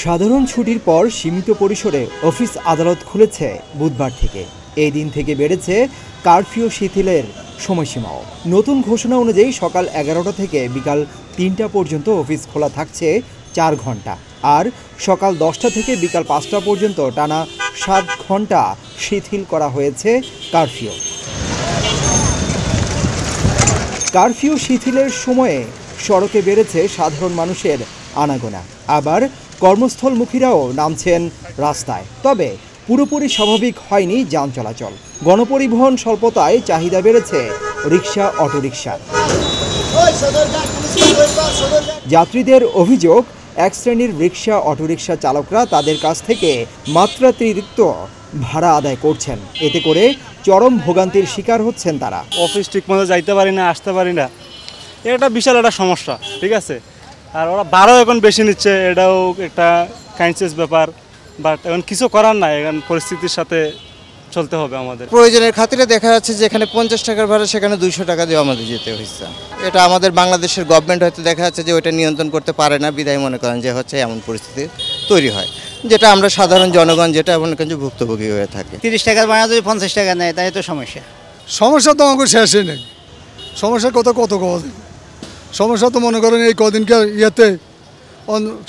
সাধারণ ছুটির পর সীমিত পরিসরে অফিস আদালত খুলেছে বুধবার থেকে। এই দিন থেকে বেড়েছে কারফিউ শিথিলের সময়সীমাও। নতুন ঘোষণা অনুযায়ী সকাল 11টা থেকে বিকাল 3টা পর্যন্ত অফিস খোলা থাকছে 4 ঘন্টা, আর সকাল 10টা থেকে বিকাল 5টা পর্যন্ত টানা 7 ঘন্টা শিথিল করা হয়েছে কারফিউ। কারফিউ শিথিলের সময়ে সড়কে বেড়েছে সাধারণ মানুষের আনাগোনা, আবার কর্মস্থলমুখীরাও নামছেন রাস্তায়। তবে পুরোপুরি স্বাভাবিক হয়নি যান চলাচল। গণপরিবহন স্বল্পতায় চাহিদা বেড়েছে রিক্সা, অটোরিকশা। যাত্রীদের অভিযোগ, এক শ্রেণীর রিক্সা, অটোরিকশা চালকরা তাদের কাছ থেকে মাত্রাতিরিক্ত ভাড়া আদায় করছেন। এতে করে চরম ভোগান্তির শিকার হচ্ছেন তারা। অফিস ঠিকমতো যাইতে পারি না, আসতে পারি না, এটা বিশাল একটা সমস্যা। ঠিক আছে, আর ওরা ভাড়াও এখন বেশি নিচ্ছে, এটাও একটা কাইন্ডনেস ব্যাপার। বাট এখন কিছু করার নাই, এখন পরিস্থিতির সাথে চলতে হবে আমাদের। প্রয়োজনের খাতিরে দেখা যাচ্ছে যে এখানে 50 টাকার ভাড়া সেখানে 200 টাকা দিয়ে আমাদের যেতে হচ্ছে। এটা আমাদের বাংলাদেশের গভর্নমেন্ট হয়তো দেখা যাচ্ছে যে ওইটা নিয়ন্ত্রণ করতে পারে না, বিদায় মনে করেন যে হচ্ছে এমন পরিস্থিতি তৈরি হয়, যেটা আমরা সাধারণ জনগণ যেটা মনে করেন যে ভুক্তভোগী হয়ে থাকে। 30 টাকার ভাড়া যদি 50 টাকা নেয় তাই তো সমস্যা তো আমাকে শেষই নেই। সমস্যার কথা কত কওয়া যায়? সমস্যা তো মনে করেন এই কদিনকার ইয়েতে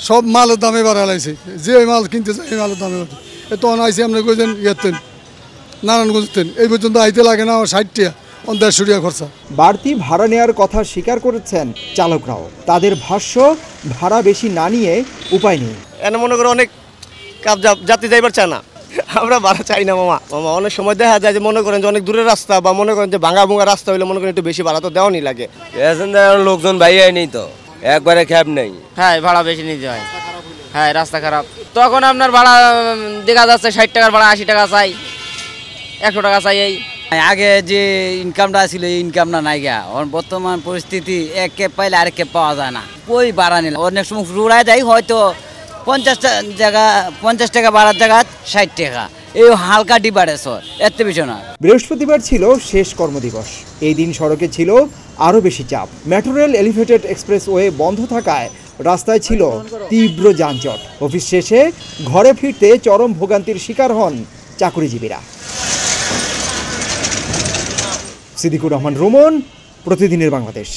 সব মালের দামে বাড়ালাইছে, যে মাল কিনতে চাই এই মালের দামে বাড়ছে। এত আইসি আমরা কইছেন ইয়েতেন নারায়ণগঞ্জতেন, এই পর্যন্ত আইতে লাগে না 60 টাকা, 150 টাকা খরচা। বাড়তি ভাড়া নেওয়ার কথা স্বীকার করেছেন চালকরাও। তাদের ভাষ্য, ভাড়া বেশি না নিয়ে উপায় নেই। এনে মনে করো অনেক যাত্রী যাইবার চায় না, আমরা ভাড়া চাই না মামা। অনেক সময় দেখা যায় যে মনে করেন যে অনেক দূরের রাস্তা বা মনে করেন যে ভাঙা ভুঙা রাস্তা হইলে মনে করেন একটু বেশি ভাড়া তো দেওয়ানি লাগে। লোকজন বাইরে নেই তো, একবারে ক্যাব নেই। হ্যাঁ, ভাড়া বেশি নিতে হয়। হ্যাঁ, রাস্তা খারাপ, তখন আপনার ভাড়া দেখা যাচ্ছে 60 টাকার ভাড়া 80 টাকা চাই, 100 টাকা চাই। এই আগে যে ইনকামটা ছিল এই ইনকামটা নাই গা। বর্তমান পরিস্থিতি এক ক্যাব পাইলে আরেক ক্যাব পাওয়া যায় না, কই ভাড়া নিলে অনেক সময় রুড়ায় দেয়, হয়তো 50 টাকা ভাড়ার জায়গা 60 টাকা, এই হালকা ডিফারেন্স, এত বেশি না। বৃহস্পতিবার ছিল শেষ কর্মদিবস। এই দিন সড়কে ছিল আরও বেশি চাপ। মেট্রো রেল এলিভেটেড এক্সপ্রেসওয়ে বন্ধ থাকায় রাস্তায় ছিল তীব্র যানজট। অফিস শেষে ঘরে ফিরতে চরম ভোগান্তির শিকার হন চাকরিজীবীরা। সিদ্দিকুর রহমান, রোমন, প্রতিদিনের বাংলাদেশ।